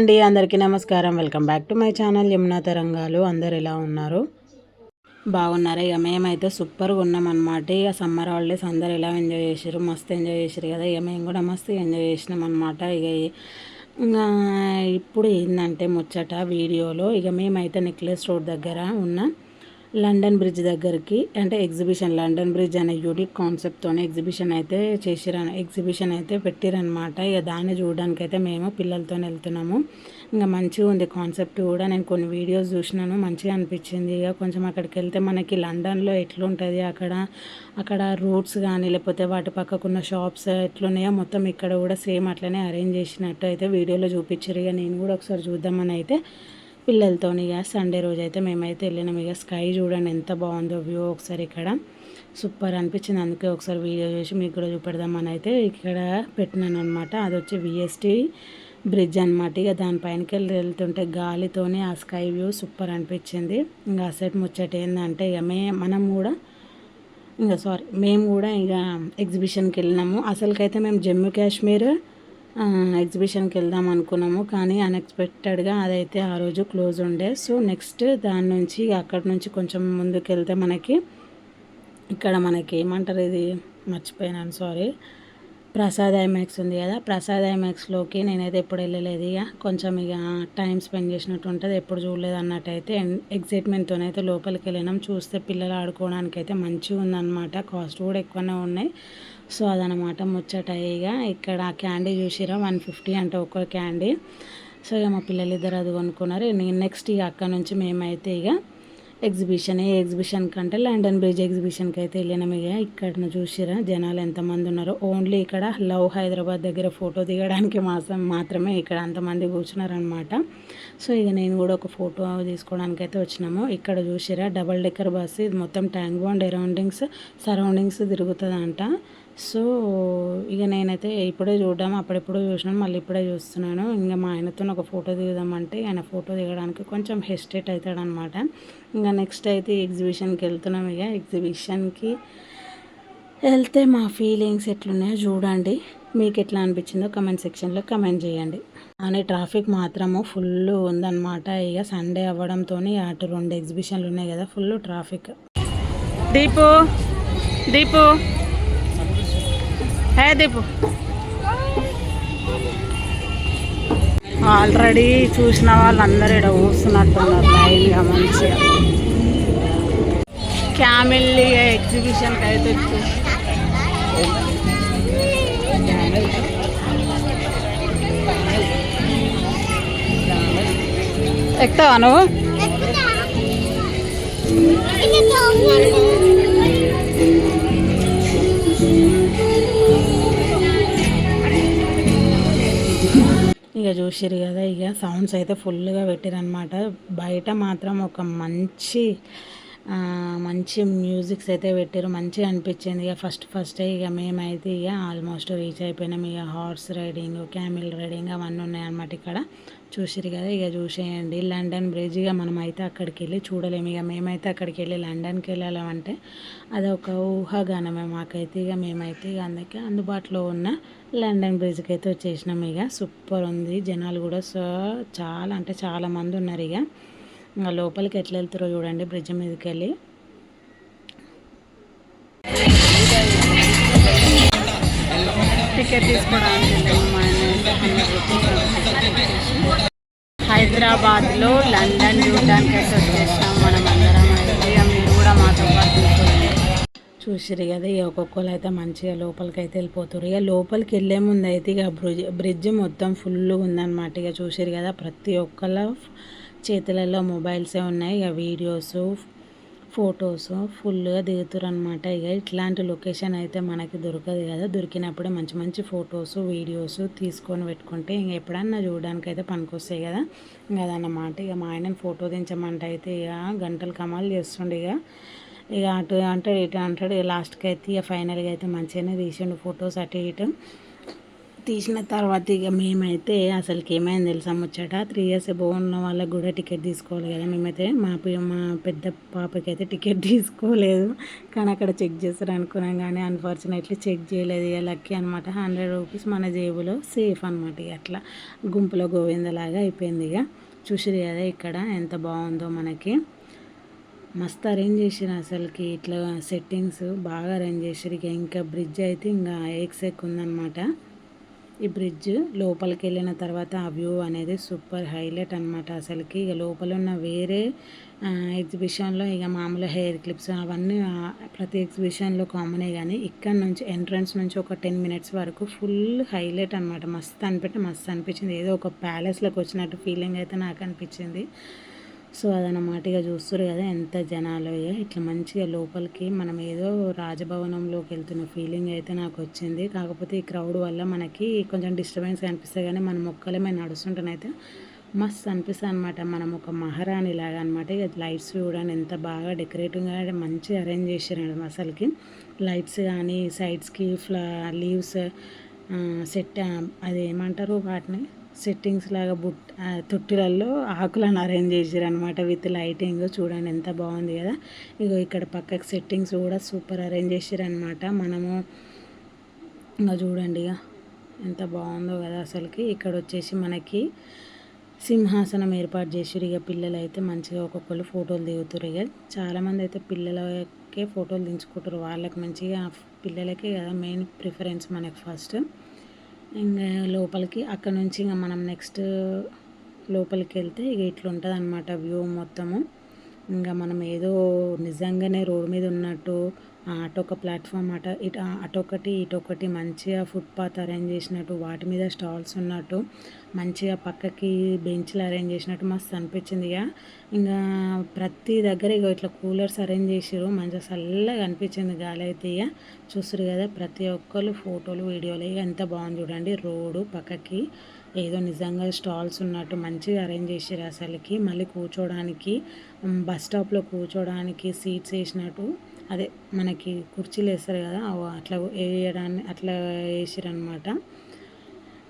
అండి, అందరికీ నమస్కారం. Welcome back to my channel Yamuna తరంగాలు. అందరు ఎలా ఉన్నారు? బాగున్నారా? ఇక మేమైతే సూపర్గా ఉన్నామన్నమాట. ఇక సమ్మర్ హాలిడేస్ అందరు ఎలా ఎంజాయ్ చేసారు? మస్తు ఎంజాయ్ చేసారు కదా. ఇక మేము కూడా మస్తు ఎంజాయ్ చేసినాం అనమాట. ఇంకా ఇప్పుడు ఏంటంటే ముచ్చట వీడియోలో ఇక మేమైతే నెక్లెస్ రోడ్ దగ్గర ఉన్న లండన్ బ్రిడ్జ్ దగ్గరికి, అంటే ఎగ్జిబిషన్ లండన్ బ్రిడ్జ్ అనే యూనిక్ కాన్సెప్ట్తోనే ఎగ్జిబిషన్ అయితే పెట్టిరనమాట. ఇక దాన్ని చూడడానికి అయితే మేము పిల్లలతో వెళ్తున్నాము. ఇంకా మంచిగా ఉంది కాన్సెప్ట్ కూడా. నేను కొన్ని వీడియోస్ చూసినాను, మంచిగా అనిపించింది. ఇక కొంచెం అక్కడికి వెళ్తే మనకి లండన్లో ఎట్లుంటుంది అక్కడ రూట్స్ కానీ లేకపోతే వాటి పక్కకున్న షాప్స్ ఎట్లున్నాయో మొత్తం ఇక్కడ కూడా సేమ్ అట్లనే అరేంజ్ చేసినట్టు అయితే వీడియోలో చూపించారు. ఇక నేను కూడా ఒకసారి చూద్దామని అయితే పిల్లలతో ఇక సండే రోజు అయితే మేమైతే వెళ్ళినాం. ఇక స్కై చూడండి ఎంత బాగుందో వ్యూ. ఒకసారి ఇక్కడ సూపర్ అనిపించింది, అందుకే ఒకసారి వీడియో చేసి మీకు కూడా చూపెడదామని అయితే ఇక్కడ పెట్టినాను అనమాట. అది వచ్చి విఎస్టీ బ్రిడ్జ్ అనమాట. ఇక దానిపైనకి వెళ్తుంటే గాలితోనే ఆ స్కై వ్యూ సూపర్ అనిపించింది. ఇంకా అసెట్ ముచ్చట ఏంటంటే ఇక మేము కూడా ఇక ఎగ్జిబిషన్కి వెళ్ళినాము. అసలుకైతే మేము జమ్మూ కాశ్మీర్ ఎగ్జిబిషన్కి వెళ్దాం అనుకున్నాము, కానీ అన్ఎక్స్పెక్టెడ్గా అదైతే ఆ రోజు క్లోజ్ ఉండే. సో నెక్స్ట్ దాని నుంచి అక్కడి నుంచి కొంచెం ముందుకు వెళ్తే ఇక్కడ మనకి ఏమంటారు, ఇది మర్చిపోయినాను, సారీ, ప్రసాద్ ఐమాక్స్ ఉంది కదా. ప్రసాద్ ఐమాక్స్లోకి నేనైతే ఎప్పుడు వెళ్ళలేదు. ఇక కొంచెం టైం స్పెండ్ చేసినట్టు ఉంటుంది, ఎప్పుడు చూడలేదు అన్నట్టు అయితే ఎగ్జైట్మెంట్తోనైతే లోపలికి వెళ్ళినాం. చూస్తే పిల్లలు ఆడుకోవడానికి అయితే మంచిగా ఉందన్నమాట. కాస్ట్ కూడా ఎక్కువనే ఉన్నాయి. సో అదనమాట ముచ్చట. ఇక ఇక్కడ క్యాండీ చూసిరా 150 అంటే ఒక్కో క్యాండీ. సో ఇక మా పిల్లలు ఇద్దరు అది కొనుక్కున్నారు. నేను నెక్స్ట్ ఇక అక్కడ నుంచి మేమైతే ఇక ఎగ్జిబిషన్ కంటే లండన్ బ్రిడ్జ్ ఎగ్జిబిషన్కి అయితే వెళ్ళినాం. ఇక ఇక్కడ చూసిరా జనాలు ఎంతమంది ఉన్నారో. ఓన్లీ ఇక్కడ లవ్ హైదరాబాద్ దగ్గర ఫోటో దిగడానికి మాత్రమే ఇక్కడ అంతమంది కూర్చున్నారనమాట. సో ఇక నేను కూడా ఒక ఫోటో తీసుకోవడానికి అయితే వచ్చినాము. ఇక్కడ చూసిరా డబల్ డెక్కర్ బస్సు, ఇది మొత్తం ట్యాంక్ బాండ్ సరౌండింగ్స్ తిరుగుతుందంట. సో ఇక నేనైతే ఇప్పుడే చూడడం, అప్పుడెప్పుడు చూసినాను, మళ్ళీ ఇప్పుడే చూస్తున్నాను. ఇంకా మా ఆయనతో ఒక ఫోటో దిగుదామంటే ఆయన ఫోటో దిగడానికి కొంచెం హెసిటేట్ అవుతాడనమాట. ఇంకా నెక్స్ట్ అయితే ఎగ్జిబిషన్కి వెళ్తున్నాం. ఇక ఎగ్జిబిషన్కి వెళ్తే మా ఫీలింగ్స్ ఎట్లున్నాయో చూడండి. మీకు ఎట్లా అనిపించిందో కమెంట్ సెక్షన్లో కమెంట్ చేయండి. కానీ ట్రాఫిక్ మాత్రము ఫుల్ ఉందన్నమాట. ఇక సండే అవ్వడంతో అటు 2 ఎగ్జిబిషన్లు ఉన్నాయి కదా, full traffic. Deepu Deepu already చూసిన వాళ్ళందరూ ఇక్కడ కూర్చున్నట్టున్నారు లైన్గా మంచిగా. క్యామిల్ ఎగ్జిబిషన్కి అయితే ఎక్కుతావా నువ్వు? ఇక చూసిరు కదా, ఇక సౌండ్స్ అయితే ఫుల్గా పెట్టిరనమాట. బయట మాత్రం ఒక మంచి మ్యూజిక్స్ అయితే పెట్టారు, మంచిగా అనిపించింది. ఇక ఫస్ట్ ఇక మేమైతే ఇక ఆల్మోస్ట్ రీచ్ అయిపోయినాం. ఇక హార్స్ రైడింగ్, క్యామిల్ రైడింగ్ అవన్నీ ఉన్నాయన్నమాట. ఇక్కడ చూసిరు కదా, ఇక చూసేయండి లండన్ బ్రిడ్జ్. ఇక మనమైతే అక్కడికి వెళ్ళి చూడలేము. ఇక మేమైతే అక్కడికి వెళ్ళి లండన్కి వెళ్ళాలంటే అదొక ఊహాగానమే మాకైతే. ఇక మేమైతే ఇక అందుకే అందుబాటులో ఉన్న లండన్ బ్రిడ్జ్కి అయితే వచ్చేసినాం. ఇక సూపర్ ఉంది, జనాలు కూడా చాలా అంటే చాలా మంది ఉన్నారు. ఇక ఇంకా లోపలికి ఎట్లా వెళ్తారో చూడండి, బ్రిడ్జ్ మీదకి వెళ్ళి. టికెట్ తీసుకోవడానికి హైదరాబాద్లో లండన్ చూడడానికి అయితే వచ్చేసాం మనం అందరం. అయితే మీరు కూడా మాతో పాటు చూసిరు కదా, ఇక ఒక్కొక్కరు అయితే మంచిగా లోపలికి అయితే వెళ్ళిపోతారు. ఇక లోపలికి వెళ్ళే ముందు అయితే ఇక బ్రిడ్జ్ మొత్తం ఫుల్ ఉందన్నమాట. ఇక చూసిరు కదా, ప్రతి ఒక్కళ్ళ చేతులలో మొబైల్సే ఉన్నాయి. ఇక వీడియోస్ ఫొటోస్ ఫుల్గా దిగుతారు అనమాట. ఇక ఇట్లాంటి లొకేషన్ అయితే మనకి దొరకదు కదా, దొరికినప్పుడే మంచి ఫొటోస్ వీడియోస్ తీసుకొని పెట్టుకుంటే ఇంక ఎప్పుడన్నా చూడడానికి అయితే పనికొస్తాయి కదా. ఇంకా అదన్నమాట. ఇక మా ఆయనని ఫోటో దించమంటే అయితే ఇక గంటలు కమాలు చేస్తుండే. ఇక అటు అంటాడు ఇటు అంటాడు. లాస్ట్కి అయితే ఇక ఫైనల్గా అయితే మంచిగానే తీసిండు ఫొటోస్. అటు ఇటు తీసిన తర్వాత ఇక మేమైతే అసలుకి ఏమైంది తెలుసా ముచ్చట 3 ఇయర్స్ ఎబో ఉన్న వాళ్ళకి కూడా టికెట్ తీసుకోవాలి కదా. మేమైతే మా పెద్ద పాపకి అయితే టికెట్ తీసుకోలేదు, కానీ అక్కడ చెక్ చేస్తారు అనుకున్నాం, కానీ అన్ఫార్చునేట్లీ చెక్ చేయలేదు. ఇక లక్కీ అనమాట. 100 రూపీస్ మన జేబులో సేఫ్ అనమాట. ఇక అట్లా గుంపులో గోవిందలాగా అయిపోయింది. ఇక చూసిరు కదా ఇక్కడ ఎంత బాగుందో మనకి. మస్తు అరేంజ్ చేసిరు అసలుకి, ఇట్లా సెట్టింగ్స్ బాగా అరేంజ్ చేసిరు. ఇక ఇంకా బ్రిడ్జ్ అయితే ఇంకా ఎక్సెక్ ఉందన్నమాట. ఈ బ్రిడ్జ్ లోపలికి వెళ్ళిన తర్వాత ఆ వ్యూ అనేది సూపర్ హైలైట్ అనమాట అసలుకి. ఇక లోపల ఉన్న వేరే ఎగ్జిబిషన్లో ఇక మామూలు హెయిర్ క్లిప్స్ అవన్నీ ప్రతి ఎగ్జిబిషన్లో కామనే, కానీ ఇక్కడ నుంచి ఎంట్రన్స్ నుంచి ఒక 10 మినిట్స్ వరకు ఫుల్ హైలైట్ అనమాట. మస్తు అనిపించింది. ఏదో ఒక ప్యాలెస్లోకి వచ్చినట్టు ఫీలింగ్ అయితే నాకు అనిపించింది. సో అదనమాట. ఇక చూస్తారు కదా ఎంత జనాలు. ఇట్లా మంచిగా లోపలికి మనం ఏదో రాజభవనంలోకి వెళ్తున్న ఫీలింగ్ అయితే నాకు వచ్చింది. కాకపోతే ఈ క్రౌడ్ వల్ల మనకి కొంచెం డిస్టర్బెన్స్ అనిపిస్తుంది, కానీ మనం ఒక్కలమే నడుస్తుంటేనైతే మస్తు అనిపిస్తుంది అనమాట. మనం ఒక మహారాణి లాగా అనమాట. ఇక లైట్స్ చూడండి ఎంత బాగా డెకరేటివ్గా మంచిగా అరేంజ్ చేశారు అసలుకి. లైట్స్ కానీ సైడ్స్కి లీవ్స్ సెట్ అది ఏమంటారు వాటిని సెట్టింగ్స్ లాగా తొట్టిలలో ఆకులను అరేంజ్ చేసారు అనమాట విత్ లైటింగ్. చూడండి ఎంత బాగుంది కదా. ఇగో ఇక్కడ పక్కకి సెట్టింగ్స్ కూడా సూపర్ అరేంజ్ చేసారు అనమాట. మనము ఇంకా చూడండి ఇక ఎంత బాగుందో కదా అసలుకి. ఇక్కడ వచ్చేసి మనకి సింహాసనం ఏర్పాటు చేసారు. ఇక పిల్లలు అయితే మంచిగా ఒక్కొక్కరు ఫోటోలు దిగుతారు. ఇక చాలామంది అయితే పిల్లలకే ఫోటోలు దించుకుంటారు. వాళ్ళకి మంచిగా పిల్లలకే కదా మెయిన్ ప్రిఫరెన్స్ మనకి ఫస్ట్. ఇంకా లోపలికి అక్కడ నుంచి ఇంకా మనం నెక్స్ట్ లోపలికి వెళ్తే ఇక ఇట్లా ఉంటుంది అనమాట వ్యూ మొత్తము. ఇంకా మనం ఏదో నిజంగానే రోడ్ మీద ఉన్నట్టు అటొక ప్లాట్ఫామ్ అటొకటి ఇటొకటి మంచిగా ఫుట్పాత్ అరేంజ్ చేసినట్టు, వాటి మీద స్టాల్స్ ఉన్నట్టు, మంచిగా పక్కకి బెంచ్లు అరేంజ్ చేసినట్టు మస్తు అనిపించింది. ఇక ఇంకా ప్రతి దగ్గర ఇక ఇట్లా కూలర్స్ అరేంజ్ చేసారు. మంచిగా చల్లగా అనిపించింది గాలి అయితే. ఇక చూస్తారు కదా ప్రతి ఒక్కరు ఫోటోలు వీడియోలు. ఇక ఎంత బాగుంది చూడండి. రోడ్డు పక్కకి ఏదో నిజంగా స్టాల్స్ ఉన్నట్టు మంచిగా అరేంజ్ చేసారు అసలుకి. మళ్ళీ కూర్చోడానికి బస్ స్టాప్లో కూర్చోడానికి సీట్స్ వేసినట్టు, అదే మనకి కుర్చీలు వేస్తారు కదా అట్లా వేయడాన్ని అట్లా వేసారనమాట.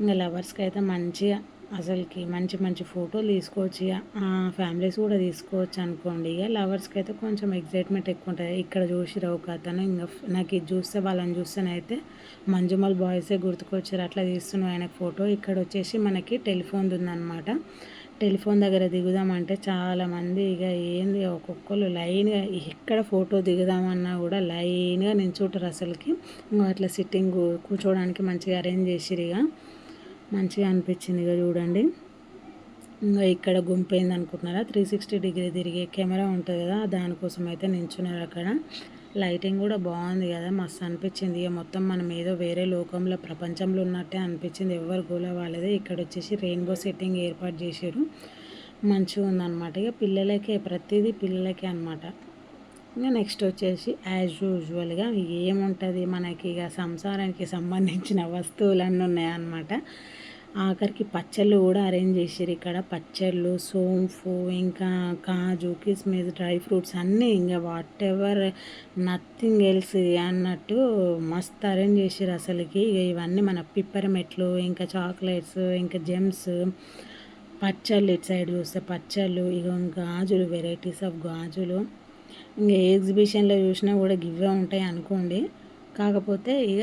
ఇంకా లవర్స్కి అయితే మంచిగా అసలుకి మంచి మంచి ఫోటోలు తీసుకోవచ్చు. ఇక ఫ్యామిలీస్ కూడా తీసుకోవచ్చు అనుకోండి. ఇక లవర్స్కి అయితే కొంచెం ఎగ్జైట్మెంట్ ఎక్కువ ఉంటుంది. ఇక్కడ చూసిరా ఒక అతను, ఇంకా నాకు ఇది చూస్తే వాళ్ళని చూస్తేనైతే మంజుమల్ బాయ్సే గుర్తుకొచ్చారు. అట్లా తీస్తున్నాం ఆయనకు ఫోటో. ఇక్కడ వచ్చేసి మనకి టెలిఫోన్ ఉందన్నమాట. టెలిఫోన్ దగ్గర దిగుదామంటే చాలామంది ఇక ఏంది ఒక్కొక్కరు లైన్గా ఎక్కడ ఫోటో దిగుదామన్నా కూడా లైన్గా నించుంటారు అసలుకి. ఇంకా అట్లా సిట్టింగ్ కూర్చోవడానికి మంచిగా అరేంజ్ చేసిరు. ఇక మంచిగా అనిపించింది. ఇక చూడండి ఇంకా ఇక్కడ గుంపు ఏంది అనుకుంటున్నారా, 360 డిగ్రీ తిరిగే కెమెరా ఉంటుంది కదా, దానికోసం అయితే నించున్నారు అక్కడ. లైటింగ్ కూడా బాగుంది కదా, మస్తు అనిపించింది. ఇక మొత్తం మనం ఏదో వేరే లోకంలో ప్రపంచంలో ఉన్నట్టే అనిపించింది. ఎవరు గోల వాళ్ళదే. ఇక్కడ వచ్చేసి రెయిన్బో సెట్టింగ్ ఏర్పాటు చేశారు. మంచిగా ఉందన్నమాట. ఇక పిల్లలకే ప్రతిదీ పిల్లలకే అనమాట. ఇంకా నెక్స్ట్ వచ్చేసి యాజ్ యూజువల్గా ఏముంటుంది మనకి ఇక సంసారానికి సంబంధించిన వస్తువులన్నీ ఉన్నాయన్నమాట. ఆఖరికి పచ్చళ్ళు కూడా అరేంజ్ చేసారు ఇక్కడ. పచ్చళ్ళు, సోంపు, ఇంకా కాజు, కిస్మిస్, డ్రై ఫ్రూట్స్ అన్నీ ఇంకా వాట్ ఎవర్ నథింగ్ ఎల్స్ అన్నట్టు మస్తు అరేంజ్ చేసారు అసలుకి. ఇక ఇవన్నీ మన పిప్పరమెట్లు, ఇంకా చాక్లెట్స్, ఇంకా జెమ్స్, పచ్చళ్ళు. ఇటు సైడ్ చూస్తే పచ్చళ్ళు, ఇక గాజులు, వెరైటీస్ ఆఫ్ గాజులు. ఇంకా ఏ ఎగ్జిబిషన్లో చూసినా కూడా గివ్వే ఉంటాయి అనుకోండి. కాకపోతే ఇక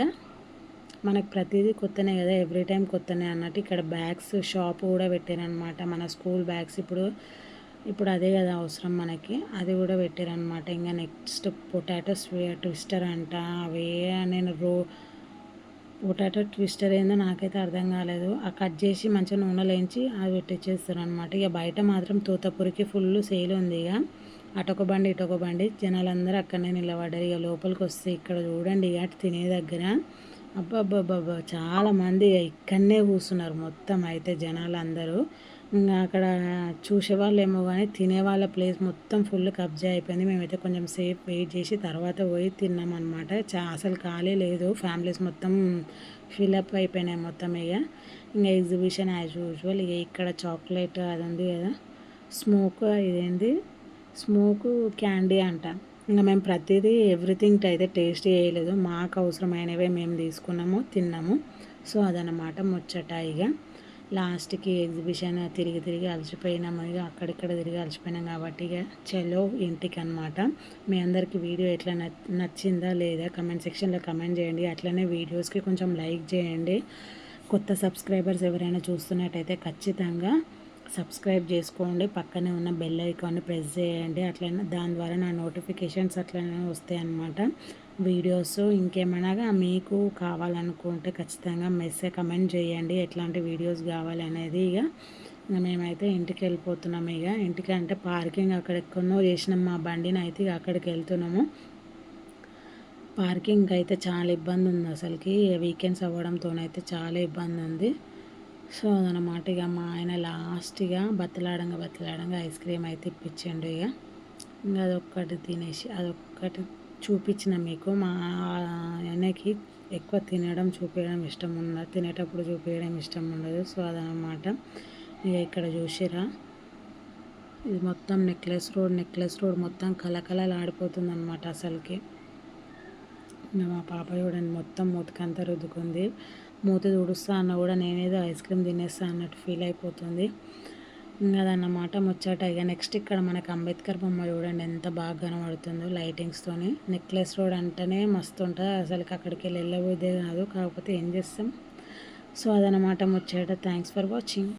మనకు ప్రతిదీ కొత్తనే కదా, ఎవ్రీ టైం కొత్తనే అన్నట్టు. ఇక్కడ బ్యాగ్స్ షాప్ కూడా పెట్టారనమాట. మన స్కూల్ బ్యాగ్స్ ఇప్పుడు అదే కదా అవసరం మనకి, అది కూడా పెట్టారనమాట. ఇంకా నెక్స్ట్ పొటాటో ట్విస్టర్ అంట. అవే నేను పొటాటో ట్విస్టర్ ఏందో నాకైతే అర్థం కాలేదు. ఆ కట్ చేసి మంచిగా నూనెలో వేయించి అది పెట్టించేస్తారు అనమాట. ఇక బయట మాత్రం తోతపూరికి ఫుల్ సేల్ ఉంది. ఇక అటొక బండి ఇటొక బండి, జనాలందరూ అక్కడనే నిలబడ్డారు. ఇక లోపలికి వస్తే ఇక్కడ చూడండి ఇక తినే దగ్గర అబ్బాబ్బాబ్బా చాలామంది ఇక్కడనే కూర్చున్నారు మొత్తం అయితే జనాలందరూ. ఇంకా అక్కడ చూసేవాళ్ళు ఏమో కానీ తినేవాళ్ళ ప్లేస్ మొత్తం ఫుల్ కబ్జా అయిపోయింది. మేమైతే కొంచెం సేపు వెయిట్ చేసి తర్వాత పోయి తిన్నామన్నమాట. అసలు ఖాళీ లేదు, ఫ్యామిలీస్ మొత్తం ఫిలప్ అయిపోయినాయి మొత్తం. ఇక ఇంకా ఎగ్జిబిషన్ యాజ్ యూజువల్. ఇక ఇక్కడ చాక్లెట్ అది ఉంది కదా, ఇదేంటి స్మోక్ క్యాండీ అంట. ఇంకా మేము ప్రతిదీ ఎవ్రీథింగ్ అయితే టేస్ట్ చేయలేదు, మాకు అవసరమైనవే మేము తీసుకున్నాము తిన్నాము. సో అదనమాట ముచ్చట. ఇక లాస్ట్కి ఎగ్జిబిషన్ తిరిగి తిరిగి అలసిపోయినాము. ఇక అక్కడిక్కడ తిరిగి అలసిపోయినాం కాబట్టి ఇక చలో ఇంటికి అనమాట. మీ అందరికీ వీడియో ఎట్లా నచ్చిందా లేదా కమెంట్ సెక్షన్లో కమెంట్ చేయండి. అట్లనే వీడియోస్కి కొంచెం లైక్ చేయండి. కొత్త సబ్స్క్రైబర్స్ ఎవరైనా చూస్తున్నట్టయితే ఖచ్చితంగా సబ్స్క్రైబ్ చేసుకోండి. పక్కనే ఉన్న బెల్ ఐకాన్ని ప్రెస్ చేయండి. అట్లనే దాని ద్వారా నా నోటిఫికేషన్స్ అట్లనే వస్తాయి అన్నమాట. వీడియోస్ ఇంకేమైనా మీకు కావాలనుకుంటే ఖచ్చితంగా కమెంట్ చేయండి ఎట్లాంటి వీడియోస్ కావాలి అనేది. ఇక మేమైతే ఇంటికి వెళ్ళిపోతున్నాము. ఇక ఇంటికి అంటే పార్కింగ్ అక్కడ ఎక్కడో చేసినాం మా బండిని అయితే ఇక అక్కడికి వెళ్తున్నాము. పార్కింగ్ అయితే చాలా ఇబ్బంది ఉంది అసలుకి. వీకెండ్స్ అవ్వడంతోనైతే చాలా ఇబ్బంది ఉంది. సో అదనమాట. ఇక మా ఆయన లాస్ట్గా బతిలాడంగా ఐస్ క్రీమ్ అయితే ఇప్పించండు. ఇక ఇంకా అదొక్కటి తినేసి అదొక్కటి చూపించిన మీకు. మా ఆయనకి ఎక్కువ తినడం చూపించడం ఇష్టం ఉండదు, తినేటప్పుడు చూపించడం ఇష్టం ఉండదు. సో అదనమాట. ఇక ఇక్కడ చూసిరా ఇది మొత్తం నెక్లెస్ రోడ్ మొత్తం కలకలలాడిపోతుంది అనమాట అసలుకి. మా పాప చూడండి మొత్తం మూతికంతా రుద్దుకుంది. మూతి తుడుస్తా అన్న కూడా నేనేదో ఐస్ క్రీమ్ తినేస్తా అన్నట్టు ఫీల్ అయిపోతుంది. ఇంకా అదన్నమాట ముచ్చట. ఇక నెక్స్ట్ ఇక్కడ మనకు అంబేద్కర్ బొమ్మ చూడండి ఎంత బాగా కనబడుతుందో లైటింగ్స్తోని. నెక్లెస్ రోడ్ అంటేనే మస్తు ఉంటుంది అసలుకి. అక్కడికి వెళ్ళబోదే కాదు, కాకపోతే ఏం చేస్తాం. సో అదనమాట ముచ్చట. Thanks for watching.